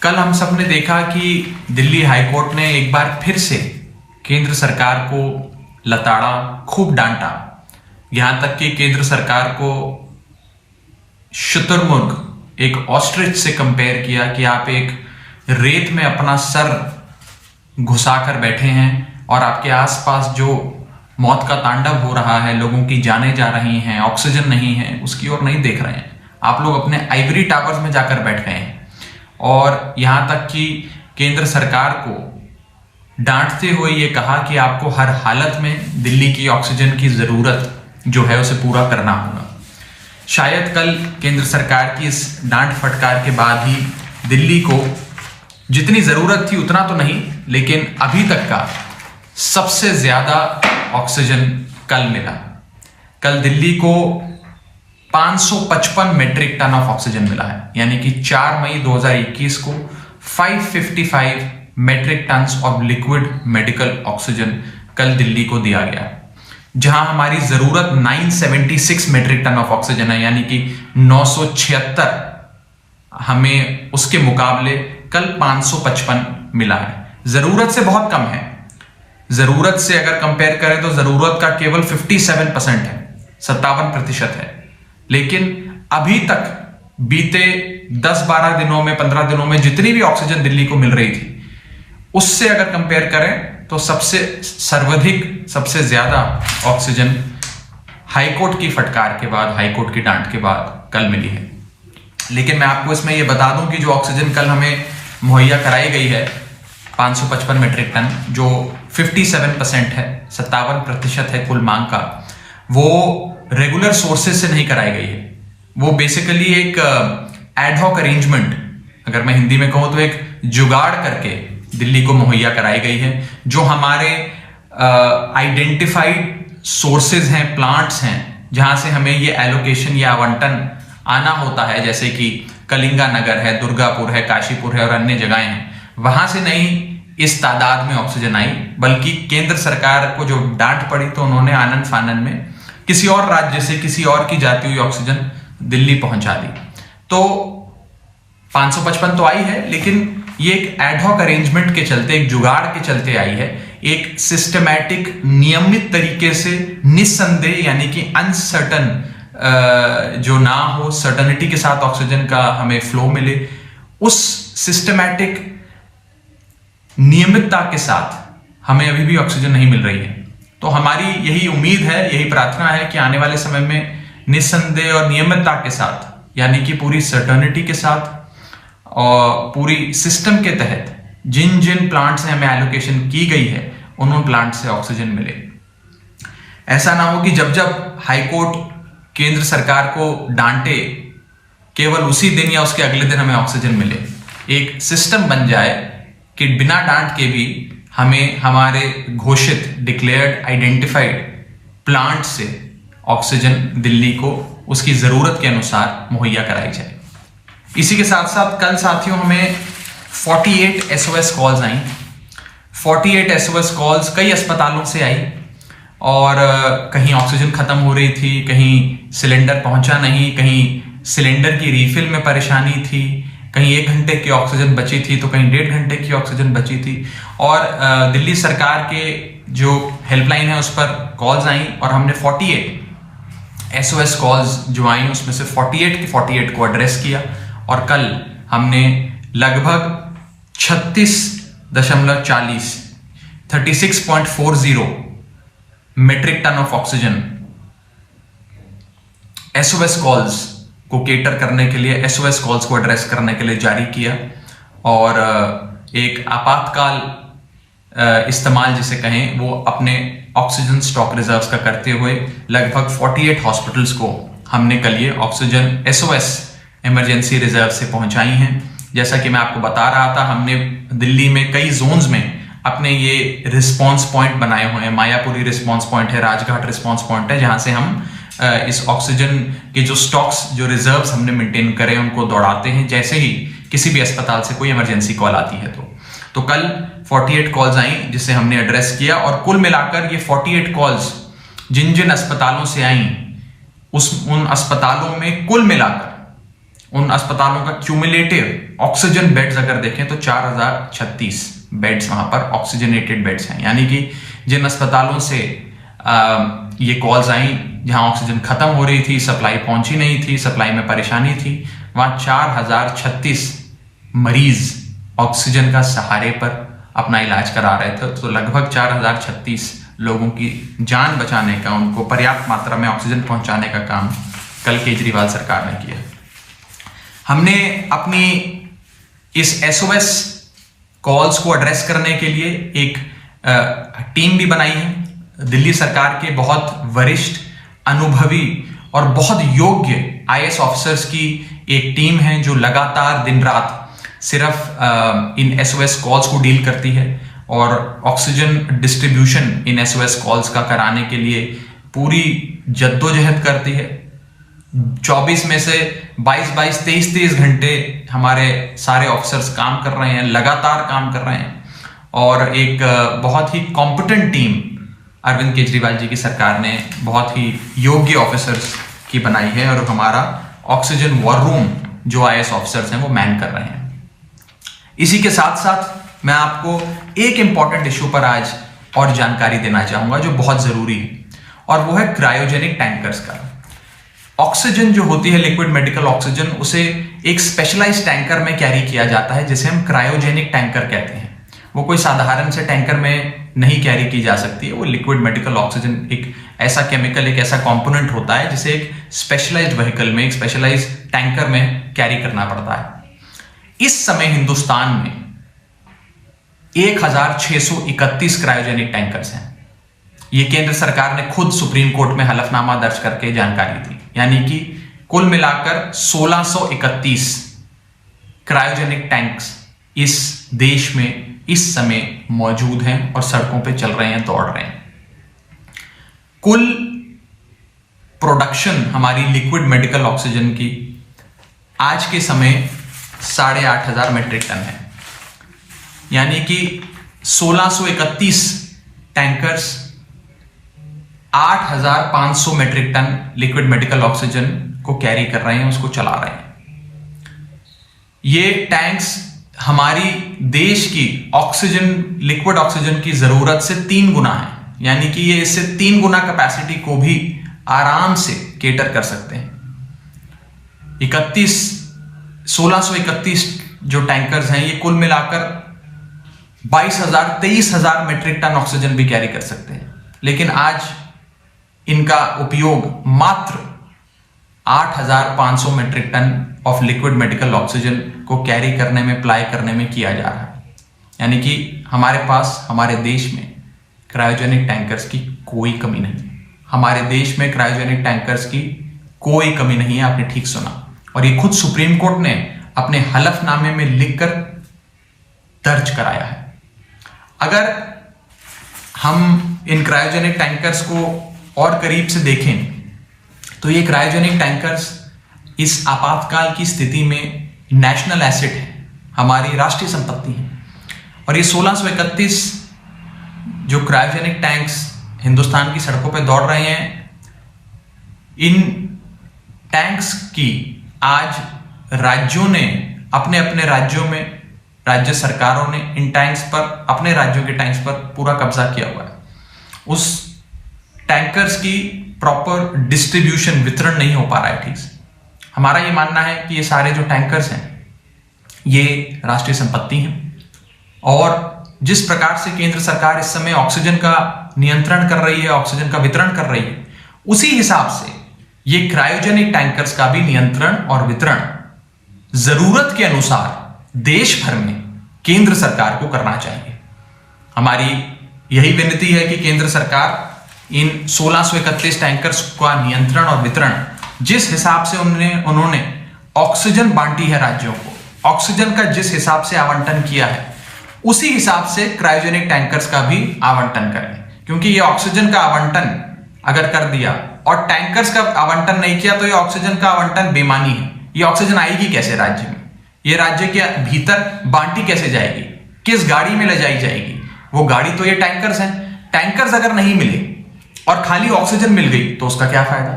कल हम सब ने देखा कि दिल्ली हाईकोर्ट ने एक बार फिर से केंद्र सरकार को लताड़ा, खूब डांटा। यहां तक कि केंद्र सरकार को शुतुरमुर्ग, एक ऑस्ट्रिच से कंपेयर किया कि आप एक रेत में अपना सर घुसाकर बैठे हैं और आपके आसपास जो मौत का तांडव हो रहा है, लोगों की जानें जा रही हैं, ऑक्सीजन नहीं है, उसकी ओर नहीं देख रहे हैं। आप लोग अपने आइवरी टावर्स में जाकर बैठ गए हैं। और यहां तक कि केंद्र सरकार को डांटते हुए ये कहा कि आपको हर हालत में दिल्ली की ऑक्सीजन की जरूरत जो है उसे पूरा करना होगा। शायद कल केंद्र सरकार की इस डांट फटकार के बाद ही दिल्ली को जितनी जरूरत थी उतना तो नहीं, लेकिन अभी तक का सबसे ज्यादा ऑक्सीजन कल मिला। कल दिल्ली को 555 मेट्रिक टन ऑफ ऑक्सीजन मिला है, यानी कि 4 मई 2021 को 555 metric tons of liquid medical oxygen कल दिल्ली को दिया गया, जहां हमारी जरूरत 976 मेट्रिक टन ऑफ ऑक्सीजन है, यानी कि 976। हमें उसके मुकाबले कल 555 मिला है। जरूरत से बहुत कम है। जरूरत से अगर कंपेयर करें तो जरूरत का केवल 57% है, 57% है। लेकिन अभी तक बीते 10-12 दिनों में, 15 दिनों में जितनी भी ऑक्सीजन दिल्ली को मिल रही थी, उससे अगर कंपेयर करें तो सबसे सर्वाधिक, सबसे ज्यादा ऑक्सीजन हाईकोर्ट की फटकार के बाद, हाईकोर्ट की डांट के बाद कल मिली है। लेकिन मैं आपको इसमें यह बता दूं कि जो ऑक्सीजन कल हमें मुहैया कराई गई है 555 मेट्रिक टन, जो 57% है, 57% है कुल मांग का, वो रेगुलर सोर्सेज से नहीं कराई गई है। वो बेसिकली एक एडहॉक अरेंजमेंट, अगर मैं हिंदी में कहूं तो एक जुगाड़ करके दिल्ली को मुहैया कराई गई है, जो हमारे आइडेंटिफाइड सोर्सेज हैं, प्लांट्स हैं, जहां से हमें ये एलोकेशन या आवंटन आना होता है, जैसे कि कलिंगा नगर है, दुर्गापुर है, काशीपुर है और अन्य जगहें हैं। वहां से नहीं इस तादाद में ऑक्सीजन आई, बल्कि केंद्र सरकार को जो डांट पड़ी तो उन्होंने आनन फानन में किसी और राज्य से, किसी और की जाती हुई ऑक्सीजन दिल्ली पहुंचा दी। तो 555 तो आई है, लेकिन ये एक एडहॉक अरेंजमेंट के चलते, एक जुगाड़ के चलते आई है। एक सिस्टमैटिक, नियमित तरीके से, निस्संदेह यानी कि अनसर्टन जो ना हो, सर्टनिटी के साथ ऑक्सीजन का हमें फ्लो मिले, उस सिस्टमैटिक नियमितता के साथ हमें अभी भी ऑक्सीजन नहीं मिल रही है। तो हमारी यही उम्मीद है, यही प्रार्थना है कि आने वाले समय में निस्संदेह और नियमितता के साथ, यानी कि पूरी सर्टनिटी के साथ और पूरी सिस्टम के तहत जिन जिन प्लांट से हमें एलोकेशन की गई है, उन प्लांट से ऑक्सीजन मिले। ऐसा ना हो कि जब जब हाईकोर्ट केंद्र सरकार को डांटे, केवल उसी दिन या उसके अगले दिन हमें ऑक्सीजन मिले। एक सिस्टम बन जाए कि बिना डांट के भी हमें हमारे घोषित, डिक्लेयर्ड, आइडेंटिफाइड प्लांट से ऑक्सीजन दिल्ली को उसकी जरूरत के अनुसार मुहैया कराई जाए। इसी के साथ साथ कल साथियों हमें 48 SOS कॉल्स आई। 48 SOS कॉल्स कई अस्पतालों से आई, और कहीं ऑक्सीजन खत्म हो रही थी, कहीं सिलेंडर पहुंचा नहीं, कहीं सिलेंडर की रिफिल में परेशानी थी, कहीं 1 घंटे की ऑक्सीजन बची थी तो कहीं 1.5 घंटे की ऑक्सीजन बची थी। और दिल्ली सरकार के जो हेल्पलाइन है उस पर कॉल्स आई, और हमने 48 SOS कॉल्स जो आई उसमें से 48 के 48 को एड्रेस किया। और कल हमने लगभग 36.40 36.40 metric ton of oxygen SOS calls को केटर करने के लिए, SOS कॉल्स को एड्रेस करने के लिए जारी किया। और एक आपातकाल इस्तेमाल जिसे कहें, वो अपने ऑक्सीजन स्टॉक रिजर्व्स का करते हुए लगभग 48 हॉस्पिटल्स को हमने कल ये ऑक्सीजन SOS इमरजेंसी रिजर्व से पहुंचाई हैं। जैसा कि मैं आपको बता रहा था, हमने दिल्ली में कई जोन्स में अपने ये रिस्पांस पॉइंट बनाए हुए हैं। मायापुरी रिस्पांस पॉइंट है, राजघाट रिस्पांस पॉइंट है, जहां से हम इस ऑक्सीजन के जो स्टॉक्स, जो रिजर्व्स हमने मेंटेन करे, उनको दौड़ाते हैं जैसे ही किसी भी अस्पताल से कोई इमरजेंसी कॉल आती है। तो कल 48 कॉल्स आई जिसे हमने एड्रेस किया, और कुल मिलाकर ये 48 कॉल्स जिन जिन अस्पतालों से आई, उन अस्पतालों में कुल मिलाकर उन अस्पतालों का क्यूमुलेटिव ऑक्सीजन बेड्स अगर देखें तो 4036 बेड्स वहां पर ऑक्सीजनेटेड बेड्स हैं। यानी कि जिन अस्पतालों से ये कॉल्स आई जहां ऑक्सीजन खत्म हो रही थी, सप्लाई पहुंची नहीं थी, सप्लाई में परेशानी थी, वहां 4036 मरीज ऑक्सीजन का सहारे पर अपना इलाज करा रहे थे। तो लगभग 4036 लोगों की जान बचाने का, उनको पर्याप्त मात्रा में ऑक्सीजन पहुंचाने का काम कल केजरीवाल सरकार ने किया। हमने अपनी इस SOS कॉल्स को एड्रेस करने के लिए एक टीम भी बनाई है। दिल्ली सरकार के बहुत वरिष्ठ, अनुभवी और बहुत योग्य IAS ऑफिसर्स की एक टीम है जो लगातार दिन रात सिर्फ इन SOS कॉल्स को डील करती है और oxygen distribution in SOS calls का कराने के लिए पूरी जद्दोजहद करती है। 24 में से 22 23 घंटे हमारे सारे ऑफिसर्स काम कर रहे हैं, लगातार काम कर रहे हैं और एक बहुत ही कॉम्पिटेंट टीम अरविंद केजरीवाल जी की सरकार ने बहुत ही योग्य ऑफिसर्स की बनाई है और हमारा ऑक्सीजन वॉर रूम जो IAS ऑफिसर्स हैं वो मैन कर रहे हैं। इसी के साथ साथ मैं आपको एक इंपॉर्टेंट इश्यू पर आज और जानकारी देना चाहूंगा जो बहुत जरूरी है और वो है क्रायोजेनिक टैंकर्स का। ऑक्सीजन जो होती है, लिक्विड मेडिकल ऑक्सीजन, उसे एक स्पेशलाइज्ड टैंकर में कैरी किया जाता है जिसे हम क्रायोजेनिक टैंकर कहते हैं। वो कोई साधारण से टैंकर में नहीं कैरी की जा सकती है। वो लिक्विड मेडिकल ऑक्सीजन एक ऐसा केमिकल, एक ऐसा कंपोनेंट होता है जिसे एक स्पेशलाइज्ड व्हीकल में, एक स्पेशलाइज्ड टैंकर में कैरी करना पड़ता है। इस समय हिंदुस्तान में 1631 क्रायोजेनिक टैंकर्स हैं। ये केंद्र सरकार ने खुद सुप्रीम कोर्ट में हलफनामा दर्ज करके जानकारी दी। यानी कि कुल मिलाकर 1631 क्रायोजेनिक टैंक्स इस देश में इस समय मौजूद हैं और सड़कों पे चल रहे हैं, दौड़ रहे हैं। कुल प्रोडक्शन हमारी लिक्विड मेडिकल ऑक्सीजन की आज के समय 8,500 मेट्रिक टन है। यानी कि 1631 tankers 8,500 metric ton liquid medical oxygen को कैरी कर रहे हैं, उसको चला रहे हैं। ये टैंक्स हमारी देश की ऑक्सीजन, लिक्विड ऑक्सीजन की जरूरत से 3 गुना है। यानी कि ये इससे 3 गुना कैपेसिटी को भी आराम से केटर कर सकते हैं। 1631 जो टैंकर्स हैं ये कुल मिलाकर 22,000-23,000 मेट्रिक टन ऑक्सीजन भी कैरी कर सकते हैं। लेकिन आज इनका उपयोग मात्र 8,500 metric ton of liquid medical oxygen को कैरी करने में, अप्लाई करने में किया जा रहा है। यानी कि हमारे पास, हमारे देश में क्रायोजेनिक टैंकर्स की कोई कमी नहीं है। हमारे देश में क्रायोजेनिक टैंकर्स की कोई कमी नहीं है, आपने ठीक सुना। और ये खुद सुप्रीम कोर्ट ने अपने हलफनामे में लिखकर दर्ज कराया है। अगर हम इन क्रायोजेनिक टैंकर्स को और करीब से देखें तो ये क्रायोजेनिक टैंकर्स इस आपातकाल की स्थिति में नेशनल एसेट है, हमारी राष्ट्रीय संपत्ति है। और ये 1631 जो क्रायोजेनिक टैंक्स हिंदुस्तान की सड़कों पे दौड़ रहे हैं, इन टैंक्स की आज राज्यों ने अपने अपने राज्यों में, राज्य सरकारों ने इन टैंक्स पर, अपने राज्यों के टैंक्स पर पूरा कब्जा किया हुआ है। उस टैंकर्स की प्रॉपर डिस्ट्रीब्यूशन, वितरण नहीं हो पा रहा है ठीक से। हमारा ये मानना है कि ये सारे जो टैंकर्स हैं ये राष्ट्रीय संपत्ति हैं और जिस प्रकार से केंद्र सरकार इस समय ऑक्सीजन का नियंत्रण कर रही है, ऑक्सीजन का वितरण कर रही है, उसी हिसाब से ये क्रायोजेनिक टैंकर्स का भी नियंत्रण और वितरण जरूरत के अनुसार देश भर में केंद्र सरकार को करना चाहिए। हमारी यही विनती है कि केंद्र सरकार इन 1631 टैंकर्स का नियंत्रण और वितरण, जिस हिसाब से उन्होंने ऑक्सीजन बांटी है राज्यों को, ऑक्सीजन का जिस हिसाब से आवंटन किया है, उसी हिसाब से क्रायोजेनिक टैंकर्स का भी आवंटन करें। क्योंकि ये ऑक्सीजन का आवंटन अगर कर दिया और टैंकर्स का आवंटन नहीं किया तो ये ऑक्सीजन का आवंटन बेमानी है। ये ऑक्सीजन आएगी कैसे राज्य में? ये राज्य के भीतर बांटी कैसे जाएगी? किस गाड़ी में ले जाई जाएगी? वो गाड़ी तो ये टैंकर्स हैं। टैंकर्स अगर नहीं मिले और खाली ऑक्सीजन मिल गई तो उसका क्या फायदा?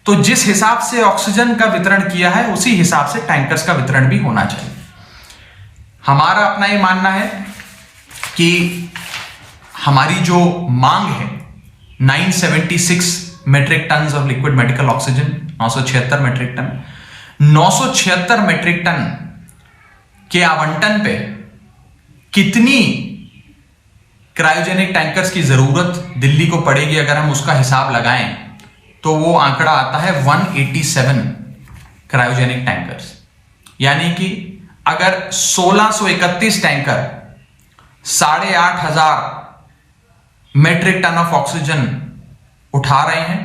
तो जिस हिसाब से ऑक्सीजन का वितरण किया है उसी हिसाब से टैंकर्स का वितरण भी होना चाहिए। हमारा अपना ये मानना है कि हमारी जो मांग है 976 metric ton of liquid medical oxygen, 976 metric ton, 976 metric ton के आवंटन पे कितनी क्रायोजेनिक टैंकर्स की जरूरत दिल्ली को पड़ेगी अगर हम उसका हिसाब लगाएं तो वो आंकड़ा आता है 187 क्रायोजेनिक टैंकर्स। यानी कि अगर 1631 tanker 8,500 metric ton of oxygen उठा रहे हैं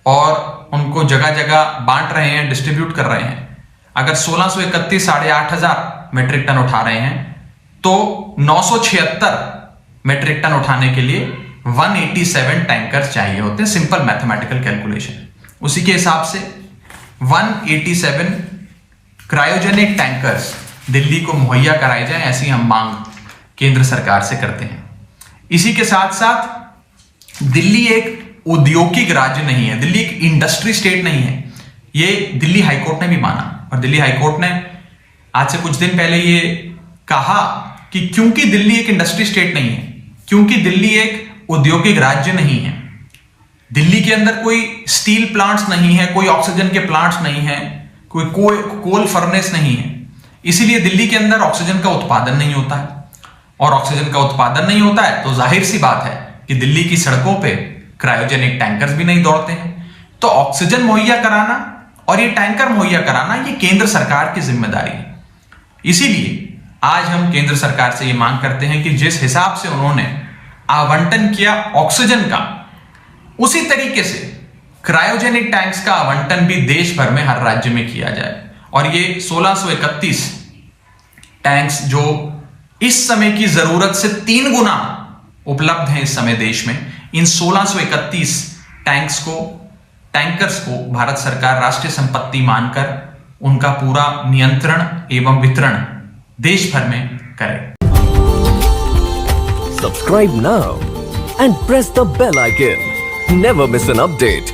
और उनको जगह जगह बांट रहे हैं, डिस्ट्रीब्यूट कर रहे हैं, अगर 1631 8,500 मेट्रिक टन उठा रहे हैं तो 976 मेट्रिक टन उठाने के लिए 187 टैंकर्स चाहिए होते हैं। Simple mathematical calculation. उसी के हिसाब से 187 क्रायोजेनिक टैंकर्स दिल्ली को मुहैया कराए जाएं, ऐसी हम मांग केंद्र सरकार से करते हैं। इसी के साथ साथ दिल्ली एक औद्योगिक राज्य नहीं है, दिल्ली एक इंडस्ट्री स्टेट नहीं है। ये दिल्ली हाईकोर्ट ने भी माना और दिल्ली हाईकोर्ट ने आज से कुछ दिन पहले ये कहा कि क्योंकि दिल्ली एक इंडस्ट्री स्टेट नहीं है, क्योंकि दिल्ली एक औद्योगिक राज्य नहीं है, दिल्ली के अंदर कोई स्टील प्लांट्स नहीं है, कोई ऑक्सीजन के प्लांट्स नहीं है, कोई कोल फर्नेस नहीं है, इसीलिए दिल्ली के अंदर ऑक्सीजन का उत्पादन नहीं होता है। और ऑक्सीजन का उत्पादन नहीं होता है तो जाहिर सी बात है कि दिल्ली की सड़कों पे क्रायोजेनिक टैंकर्स भी नहीं दौड़ते हैं। तो ऑक्सीजन मुहैया कराना और ये टैंकर मुहैया कराना ये केंद्र सरकार की जिम्मेदारी है। इसीलिए आज हम केंद्र सरकार से ये मांग करते हैं कि जिस हिसाब से उन्होंने आवंटन किया ऑक्सीजन का, उसी तरीके से क्रायोजेनिक टैंक्स का आवंटन भी देश भर में हर राज्य में किया जाए। और ये 1631 टैंक्स जो इस समय की जरूरत से 3 गुना उपलब्ध हैं इस समय देश में, इन 1631 टैंकर्स को भारत सरकार राष्ट्रीय संपत्ति मानकर उनका पूरा नियंत्रण एवं वितरण देश भर में करे। Subscribe now and press the bell icon. Never miss an update.